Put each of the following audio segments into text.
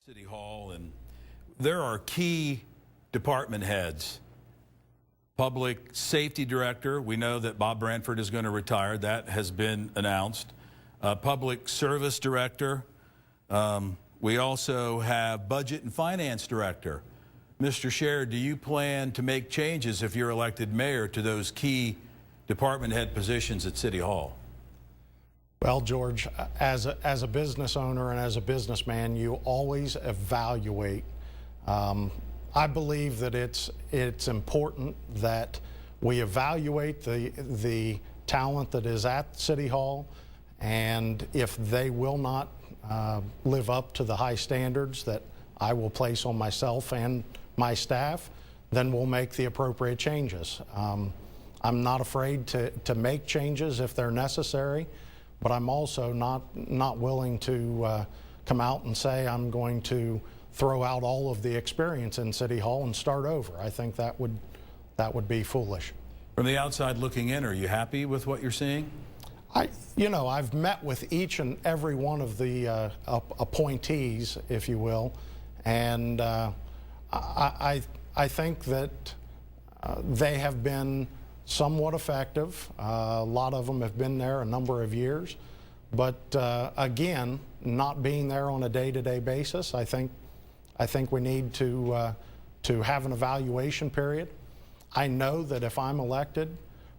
City Hall, and there are key department heads. Public Safety Director, we know that Bob Branford is going to retire. That has been announced. Public Service Director. We also have Budget and Finance Director. Mr. Scher, do you plan to make changes if you're elected mayor to those key department head positions at City Hall? Well, George, as a business owner and as a businessman, you always evaluate. I believe that it's important that we evaluate the talent that is at City Hall, and if they will not live up to the high standards that I will place on myself and my staff, then we'll make the appropriate changes. I'm not afraid to make changes if they're necessary, but I'm also not willing to come out and say I'm going to throw out all of the experience in City Hall and start over. I think that would be foolish. From the outside looking in, are you happy with what you're seeing? I've met with each and every one of the appointees, if you will, and I think that they have been somewhat effective. A lot of them have been there a number of years, but again, not being there on a day-to-day basis, I think we need to have an evaluation period. I know that if I'm elected,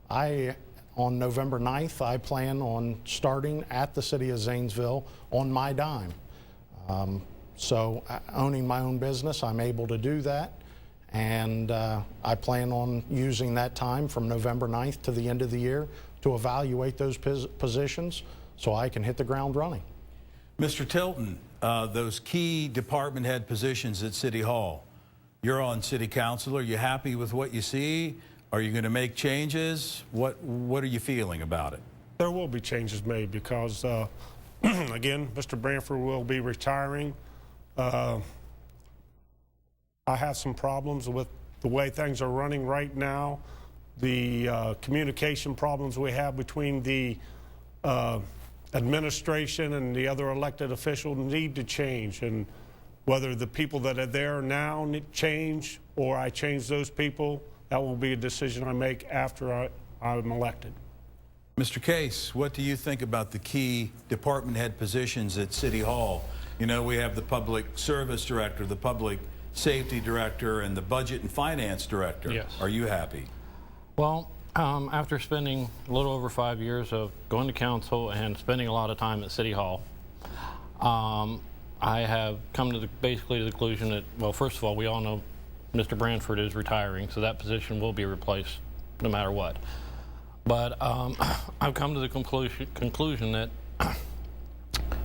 on November 9th, I plan on starting at the City of Zanesville on my dime. So owning my own business, I'm able to do that. And I plan on using that time from November 9th to the end of the year to evaluate those positions so I can hit the ground running. Mr. Tilton, those key department head positions at City Hall, you're on City Council. Are you happy with what you see? Are you going to make changes? What are you feeling about it? There will be changes made because, again, Mr. Branford will be retiring. I have some problems with the way things are running right now. The communication problems we have between the administration and the other elected officials need to change. And whether the people that are there now need change or I change those people, that will be a decision I make after I'm elected. Mr. Case, what do you think about the key department head positions at City Hall? You know, we have the Public Service Director, the Public Safety Director, and the Budget and Finance Director. Yes. Are you happy? Well, after spending a little over 5 years of going to council and spending a lot of time at City Hall, I have come to basically the conclusion that, well, first of all, we all know Mr. Branford is retiring, so that position will be replaced no matter what. But I've come to the conclusion that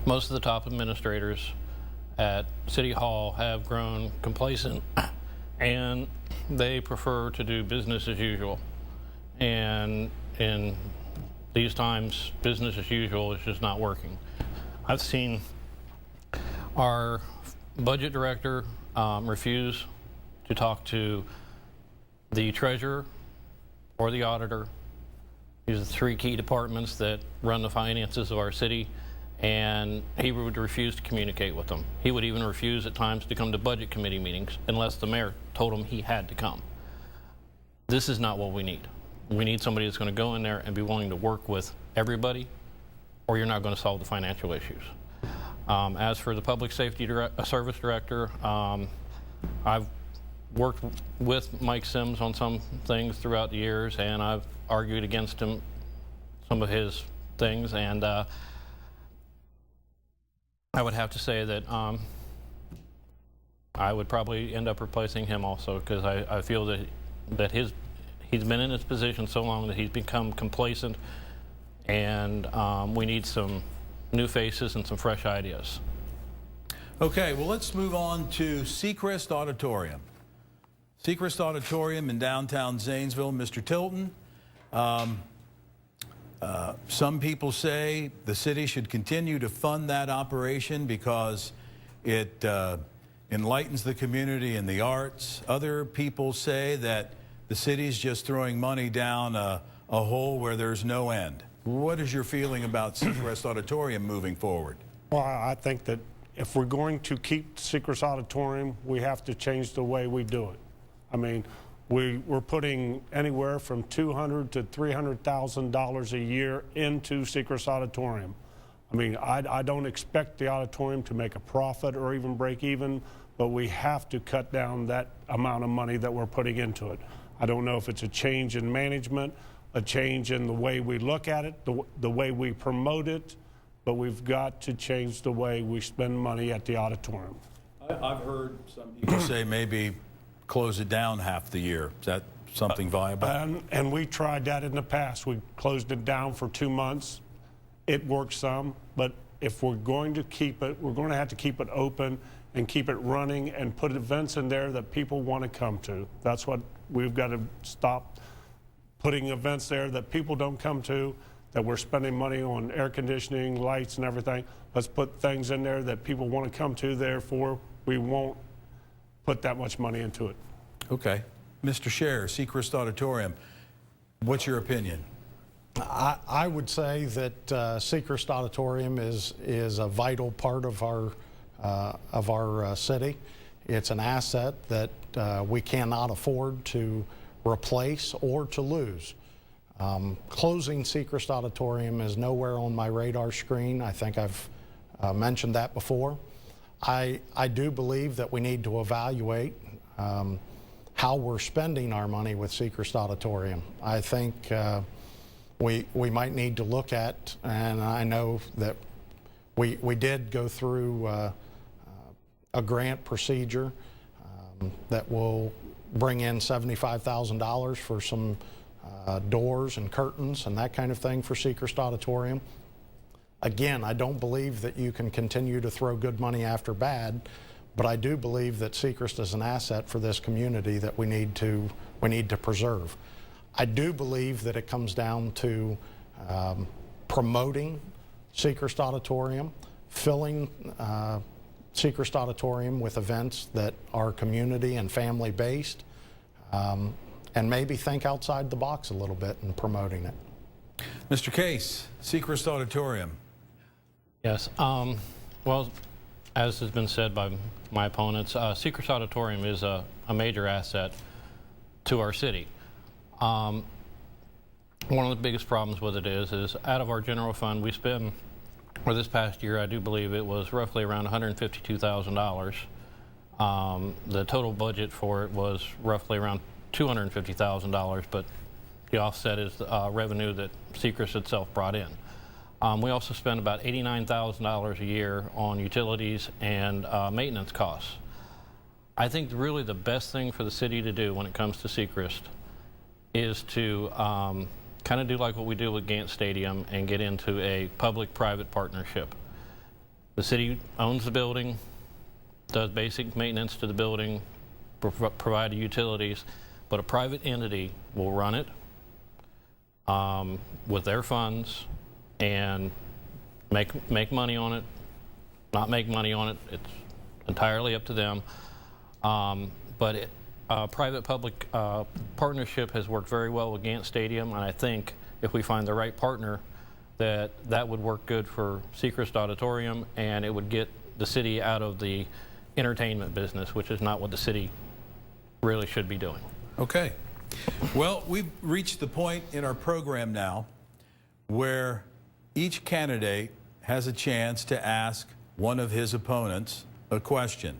most of the top administrators at City Hall have grown complacent and they prefer to do business as usual. And in these times, business as usual is just not working. I've seen our budget director refuse to talk to the treasurer or the auditor. These are the three key departments that run the finances of our city, and he would refuse to communicate with them. He would even refuse at times to come to budget committee meetings unless the mayor told him he had to come. This is not what we need. We need somebody that's going to go in there and be willing to work with everybody, or you're not going to solve the financial issues. As for the Public Safety Service Director, I've worked with Mike Sims on some things throughout the years, and I've argued against him some of his things, and I would have to say that I would probably end up replacing him also, because I feel that he's been in his position so long that he's become complacent, and we need some new faces and some fresh ideas. Okay, well, let's move on to Seacrest Auditorium. Seacrest Auditorium in downtown Zanesville. Mr. Tilton, some people say the city should continue to fund that operation because it enlightens the community and the arts. Other people say that the city's just throwing money down a hole where there's no end. What is your feeling about Seacrest Auditorium moving forward? Well, I think that if we're going to keep Secrets Auditorium, we have to change the way we do it. I mean, we're putting anywhere from $200,000 to $300,000 a year into Secrets Auditorium. I mean, I don't expect the auditorium to make a profit or even break even, but we have to cut down that amount of money that we're putting into it. I don't know if it's a change in management, a change in the way we look at it, the way we promote it, but we've got to change the way we spend money at the auditorium. I've heard some people say maybe close it down half the year. Is that something viable? And we tried that in the past. We closed it down for 2 months. It worked some, but if we're going to keep it, we're going to have to keep it open and keep it running and put events in there that people want to come to. That's what we've got to stop, putting events there that people don't come to, that we're spending money on air conditioning, lights and everything. Let's put things in there that people want to come to, therefore we won't put that much money into it. Okay. Mr. Scher, Sechrist Auditorium, what's your opinion? I would say that Sechrist Auditorium is a vital part of our city. It's an asset that we cannot afford to replace or to lose. Closing Sechrist Auditorium is nowhere on my radar screen. I think I've mentioned that before. I do believe that we need to evaluate how we're spending our money with Sechrist Auditorium. I think we might need to look at, and I know that we did go through a grant procedure that will bring in $75,000 for some doors and curtains and that kind of thing for Sechrist Auditorium. Again, I don't believe that you can continue to throw good money after bad, but I do believe that Sechrist is an asset for this community that we need to preserve. I do believe that it comes down to promoting Sechrist Auditorium, filling Sechrist Auditorium with events that are community and family based, and maybe think outside the box a little bit in promoting it. Mr. Case, Sechrist Auditorium. Yes. Well, as has been said by my opponents, Sechrist Auditorium is a major asset to our city. One of the biggest problems with it is out of our general fund, we spend, for this past year, I do believe it was roughly around $152,000. The total budget for it was roughly around $250,000, but the offset is revenue that Sechrist itself brought in. We also spend about $89,000 a year on utilities and maintenance costs. I think really the best thing for the city to do when it comes to Sechrist is to kind of do like what we do with Gant Stadium and get into a public-private partnership. The city owns the building, does basic maintenance to the building, provide the utilities, but a private entity will run it with their funds and make money on it, not make money on it. It's entirely up to them. But private-public partnership has worked very well with Gant Stadium, and I think if we find the right partner, that would work good for Sechrist Auditorium, and it would get the city out of the entertainment business, which is not what the city really should be doing. Okay. Well, we've reached the point in our program now where each candidate has a chance to ask one of his opponents a question.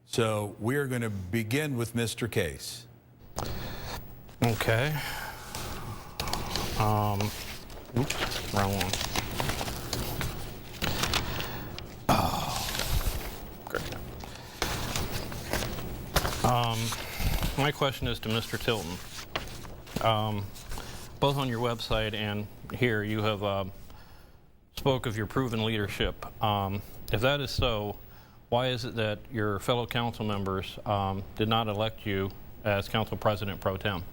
So we're going to begin with Mr. Case. Okay. Oops, wrong one. Oh, great. My question is to Mr. Tilton. Both on your website and here, you have spoke of your proven leadership. If that is so, why is it that your fellow council members did not elect you as council president pro tem?